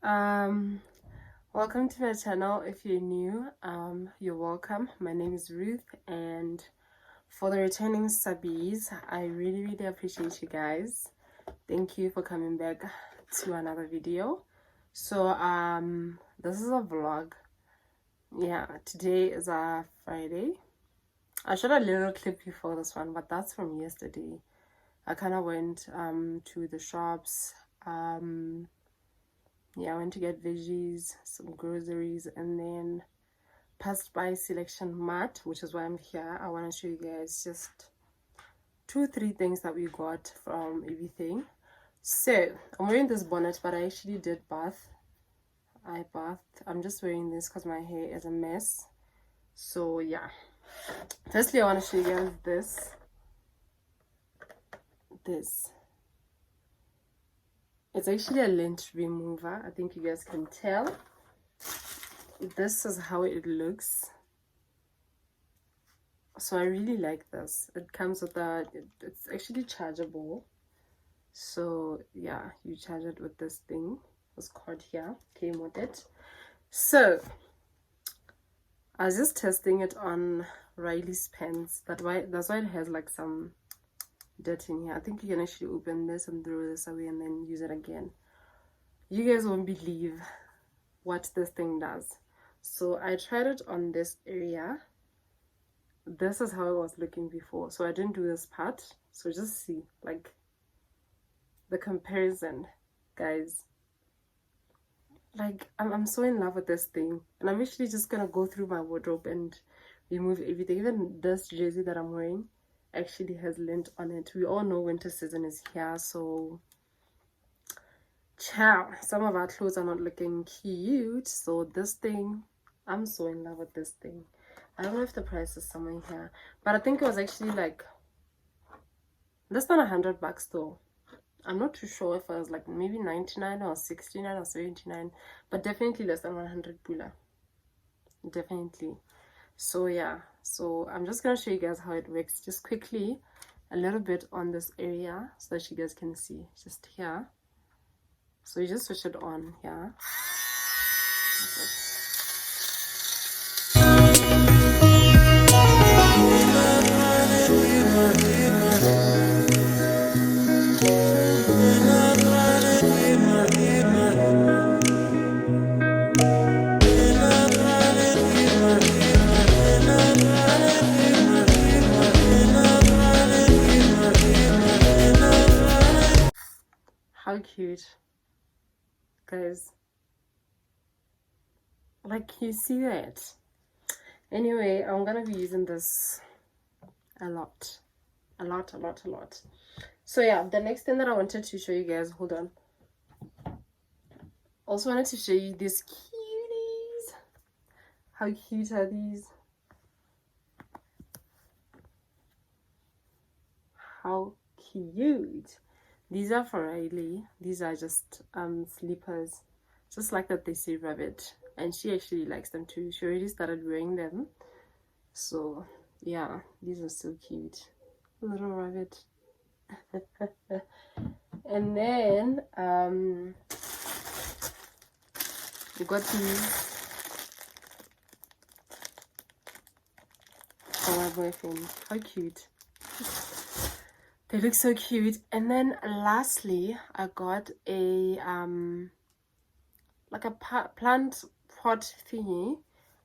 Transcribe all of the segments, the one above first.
Welcome to my channel. If you're new, you're welcome. My name is Ruth, and for the returning subbies, I really appreciate you guys. Thank you for coming back to another video. So this is a vlog. Yeah, today is a Friday. I shot a little clip before this one, but that's from yesterday. I kind of went to the shops. Yeah, I went to get veggies, some groceries, and then passed by Selection Mart, which is why I'm here. I want to show you guys just 2-3 things that we got from everything. So I'm wearing this bonnet, but I actually did bath. I bathed. I'm just wearing this because my hair is a mess. So yeah, firstly I want to show you guys this. It's actually a lint remover. I think you guys can tell. This is how it looks. So I really like this. It comes with it's actually chargeable. So yeah, you charge it with this thing. This cord here came with it. So I was just testing it on Riley's pants. That's why it has like some dirt in here. I think you can actually open this and throw this away and then use it again. You guys won't believe what this thing does. So I tried it on this area. This is how it was looking before. So I didn't do this part. So just see like the comparison, guys. Like I'm so in love with this thing, and I'm actually just gonna go through my wardrobe and remove everything. Even this jersey that I'm wearing actually has lint on it. We all know winter season is here, so ciao, some of our clothes are not looking cute. So this thing, I'm so in love with this thing. I don't know if the price is somewhere here, but I think it was actually like less than $100 though. I'm not too sure if it was like maybe 99 or 69 or 79, but definitely less than 100 pula. Definitely. So yeah, so I'm just gonna show you guys how it works just quickly, a little bit on this area so that you guys can see. Just here. So you just switch it on here. How cute, guys. Like, you see that? Anyway, I'm gonna be using this a lot. So yeah, the next thing that I wanted to show you guys, hold on. Also wanted to show you these cuties. How cute are these? How cute. These are for Riley. These are just slippers, just like that they say rabbit, and she actually likes them too. She already started wearing them. So yeah, these are so cute. Little rabbit. And then we got these for my boyfriend. How cute. They look so cute. And then lastly, I got a like a plant pot thingy.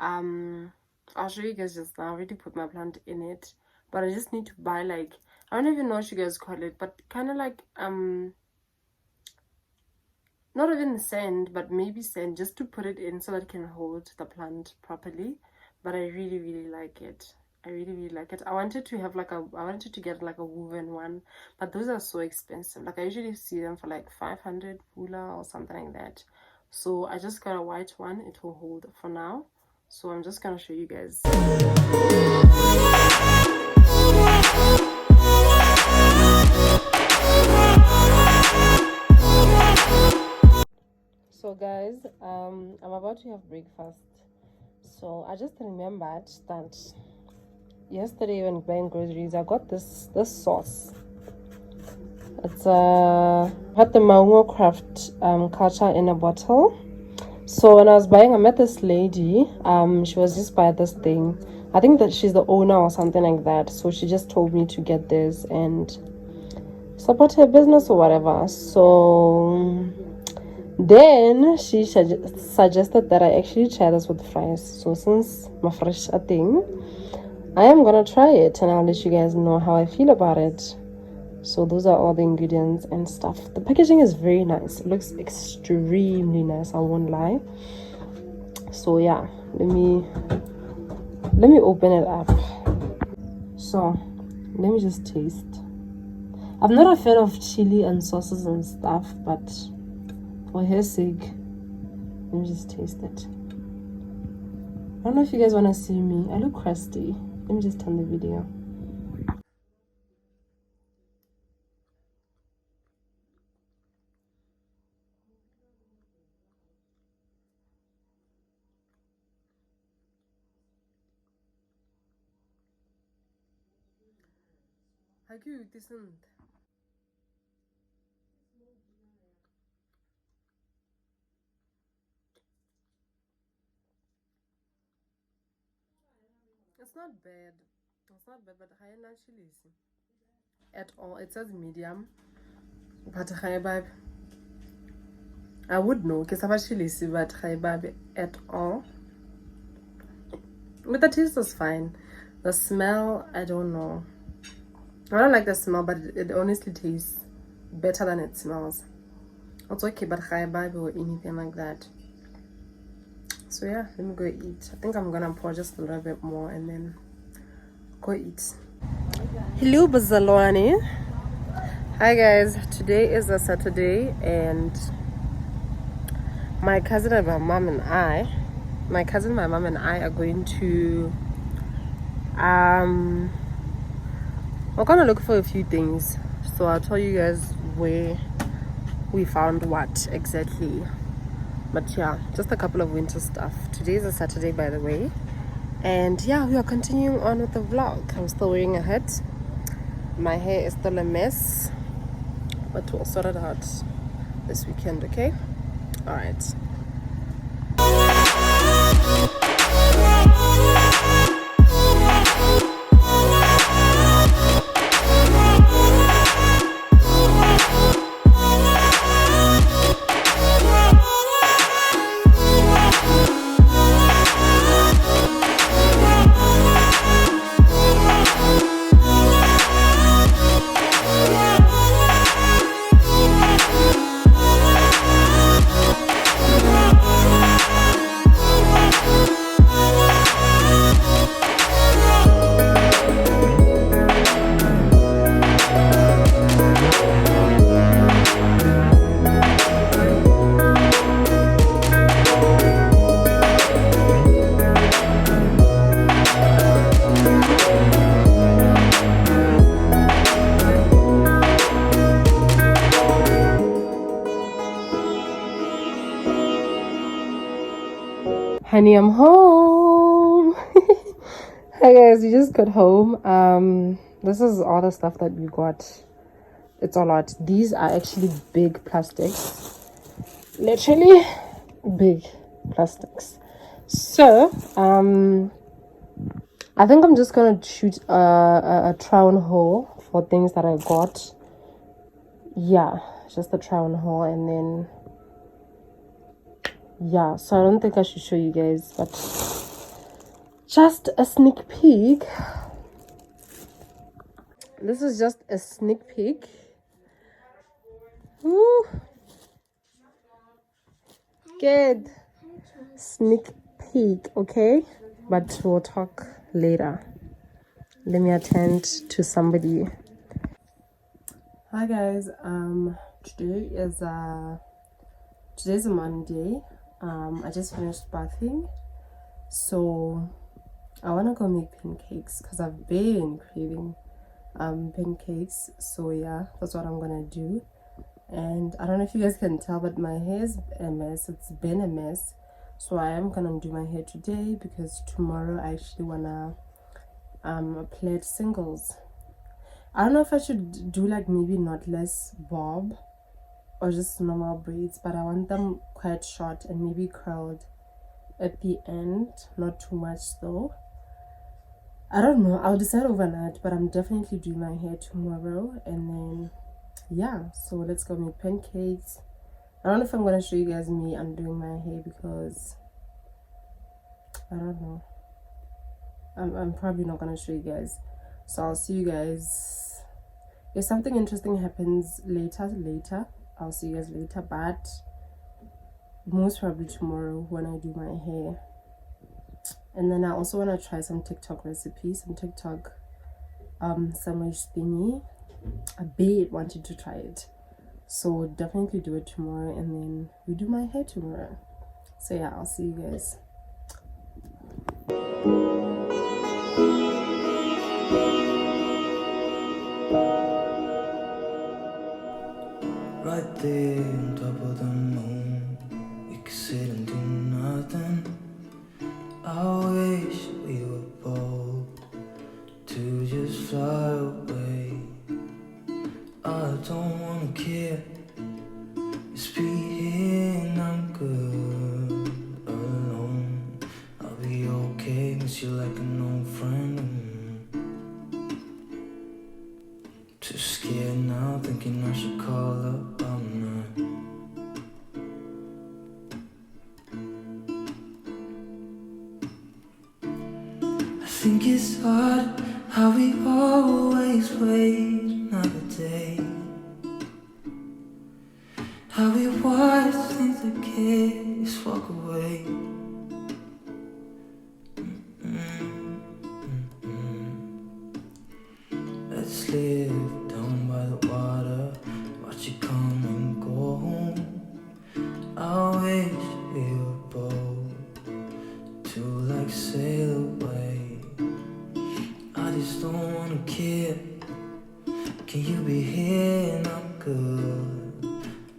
I'll show you guys just now. I already put my plant in it, but I just need to buy like, I don't even know what you guys call it, but kind of like not even sand, but maybe sand, just to put it in so that it can hold the plant properly. But I really like it. I really like it. I wanted to get like a woven one, but those are so expensive. Like I usually see them for like 500 pula or something like that. So I just got a white one. It will hold for now. So I'm just gonna show you guys. So guys, I'm about to have breakfast. So I just remembered that yesterday when buying groceries, I got this sauce. It's had the Maungo craft culture in a bottle. So when I was buying, I met this lady. She was just by this thing. I think that she's the owner or something like that. So she just told me to get this and support her business or whatever. So then she suggested that I actually try this with fries. So since my fresh thing, I am gonna try it and I'll let you guys know how I feel about it. So those are all the ingredients and stuff. The packaging is very nice. It looks extremely nice, I won't lie. So yeah, let me open it up. So let me just taste. I'm not a fan of chili and sauces and stuff, but for her sake, let me just taste it. I don't know if you guys want to see me. I look crusty. Let me just turn the video. It's not bad. It's not bad, but I not chili at all. It says medium, but I would know because I'm chili, but I at all. But the taste is fine. The smell, I don't know. I don't like the smell, but it honestly tastes better than it smells. It's okay, but I or anything like that. So yeah, let me go eat. I think I'm gonna pour just a little bit more and then go eat. Hello Bazalwane. Hi guys, today is a Saturday and my cousin, my mom and I are going to we're gonna look for a few things. So I'll tell you guys where we found what exactly. But yeah, just a couple of winter stuff. Today is a Saturday, by the way. And yeah, we are continuing on with the vlog. I'm still wearing a hat. My hair is still a mess, but we'll sort it out this weekend, okay? All right. Honey, I'm home. Hi guys, we just got home. This is all the stuff that we got. It's a lot. These are actually big plastics. Literally big plastics. So, I think I'm just gonna shoot a try on haul for things that I got. Yeah, just a try on haul and then yeah, so I don't think I should show you guys, but just a sneak peek. This is just a sneak peek. Woo. Good sneak peek, okay? But we'll talk later. Let me attend to somebody. Hi guys, today's a Monday. I just finished bathing, so I want to go make pancakes because I've been craving pancakes. So yeah, that's what I'm gonna do. And I don't know if you guys can tell, but my hair is a mess. It's been a mess, so I am gonna do my hair today because tomorrow I actually wanna plait singles. I don't know if I should do like maybe knotless bob or just normal braids, but I want them quite short and maybe curled at the end, not too much though. I don't know, I'll decide overnight, but I'm definitely doing my hair tomorrow. And then yeah, so let's go make pancakes. I don't know if I'm gonna show you guys me undoing my hair because I don't know, I'm probably not gonna show you guys, so I'll see you guys if something interesting happens later. I'll see you guys later, but most probably tomorrow when I do my hair. And then I also want to try some TikTok recipes, some TikTok sandwich thingy. I bet wanted to try it, so definitely do it tomorrow, and then we do my hair tomorrow. So yeah, I'll see you guys. Right there on top of the moon, we could sit and do nothing. I wish we were bold to just fly away. I don't wanna care, just be here and I'm good alone. I'll be okay, miss you like an old friend. Too scared now, thinking I should call up all night. I think it's odd how we always wait another day, how we watch things that can't just walk away. Let's live down by the water, watch you come and go home. I wish we were bold to like sail away. I just don't wanna care. Can you be here and I'm good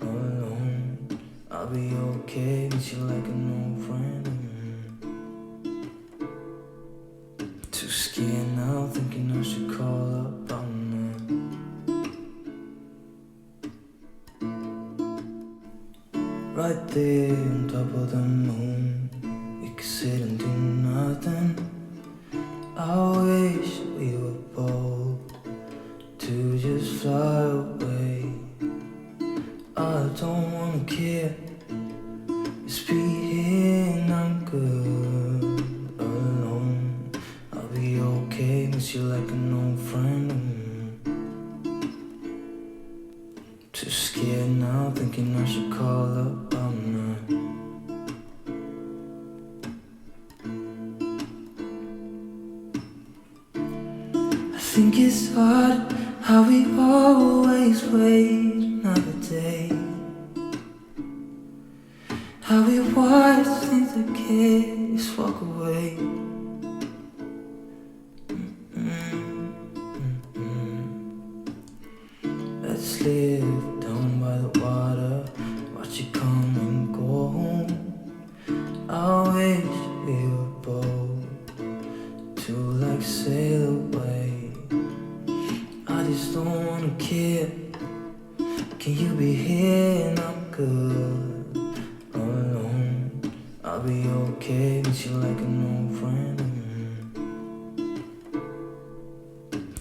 alone? I'll be okay, miss you like an old friend. Too scared now, thinking I should call up all night. Right there on top of the moon, we could sit and do nothing. I wish we were bold to just fly away. I don't wanna care, just be here and I'm good alone. I'll be okay, miss you like an old friend. Too scared now, thinking I should call up all night. I think it's odd how we always wait another day, how we watch things that can't just walk away. Let's live down by the water, watch you come and go home. I wish we were bold to like sail away. I just don't wanna care. Can you be here and I'm good alone? I'll be okay, miss you like an old friend.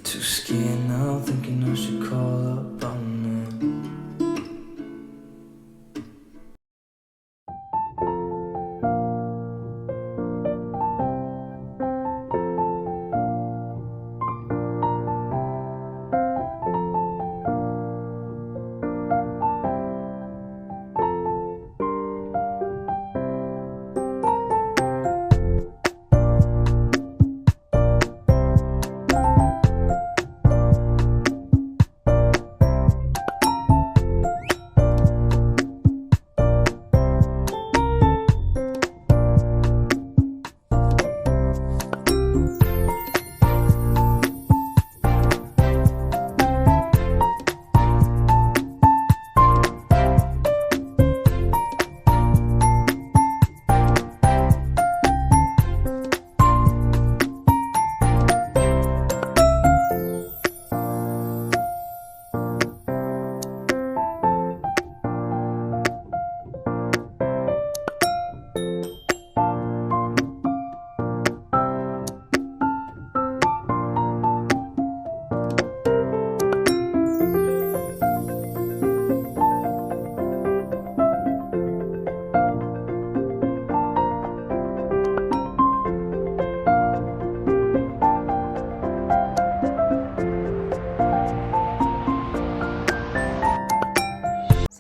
Too scared now, thinking I should call up all night.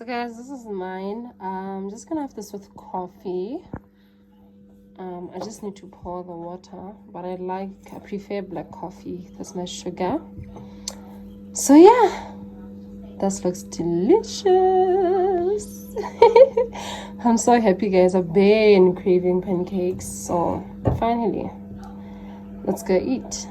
So guys, this is mine. I'm just gonna have this with coffee. I just need to pour the water, but I prefer black coffee. That's my sugar. So yeah, that looks delicious. I'm so happy, guys. I've been craving pancakes, so finally, let's go eat.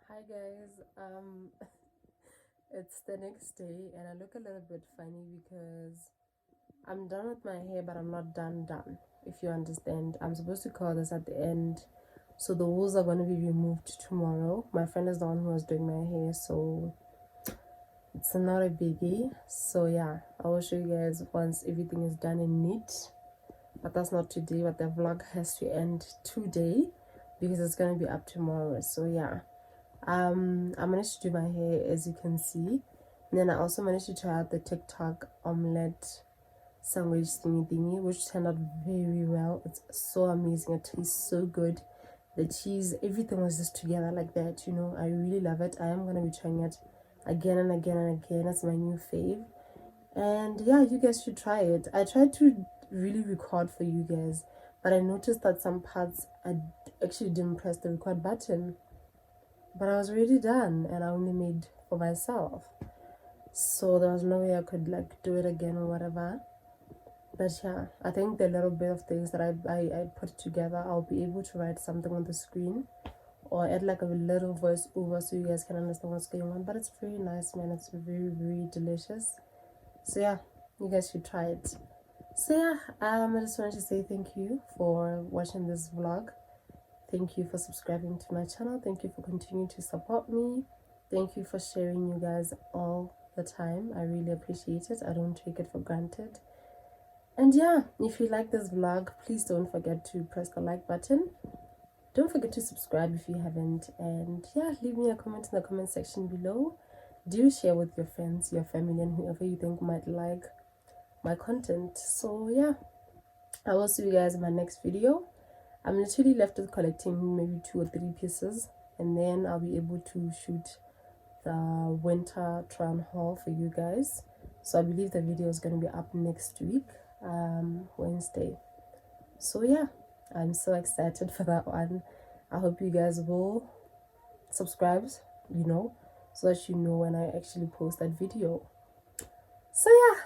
Hi guys, it's the next day and I look a little bit funny because I'm done with my hair, but I'm not done. If you understand, I'm supposed to curl this at the end, so the wool are going to be removed tomorrow. My friend is the one who was doing my hair, so it's not a biggie. So yeah, I will show you guys once everything is done and neat. But that's not today, but the vlog has to end today because it's going to be up tomorrow. So yeah, I managed to do my hair, as you can see, and then I also managed to try out the TikTok omelette sandwich thingy, which turned out very well. It's so amazing. It tastes so good. The cheese, everything was just together like that, you know. I really love it. I am gonna be trying it again and again and again. It's my new fave, and yeah, you guys should try it. I tried to really record for you guys, but I noticed that some parts I actually didn't press the record button, but I was already done and I only made for myself, so there was no way I could like do it again or whatever. But yeah, I think the little bit of things that I put together, I'll be able to write something on the screen or add like a little voice over so you guys can understand what's going on. But it's very nice, man. It's very, very delicious. So yeah, you guys should try it. So yeah, I just wanted to say thank you for watching this vlog. Thank you for subscribing to my channel. Thank you for continuing to support me. Thank you for sharing, you guys, all the time. I really appreciate it. I don't take it for granted. And yeah, if you like this vlog, please don't forget to press the like button. Don't forget to subscribe if you haven't, and yeah, leave me a comment in the comment section below. Do share with your friends, your family, and whoever you think might like my content. So yeah, I will see you guys in my next video. I'm literally left with collecting maybe 2 or 3 pieces, and then I'll be able to shoot the winter try-on haul for you guys. So I believe the video is going to be up next week, Wednesday. So yeah, I'm so excited for that one. I hope you guys will subscribe, so that you know when I actually post that video. So yeah,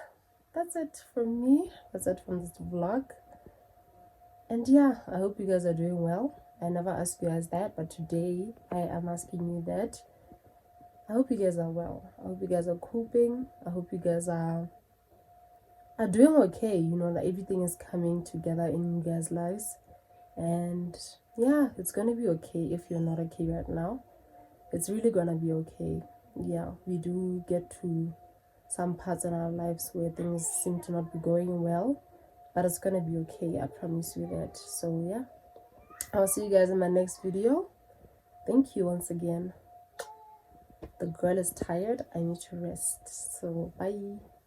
that's it from me. That's it from this vlog. And yeah, I hope you guys are doing well. I never asked you guys that, but today I am asking you that. I hope you guys are well. I hope you guys are coping. I hope you guys are doing okay. That everything is coming together in you guys' lives. And yeah, it's gonna be okay if you're not okay right now. It's really gonna be okay. Yeah, we do get to some parts in our lives where things seem to not be going well, but it's gonna be okay. I promise you that. So yeah, I'll see you guys in my next video. Thank you once again. The girl is tired. I need to rest. So bye.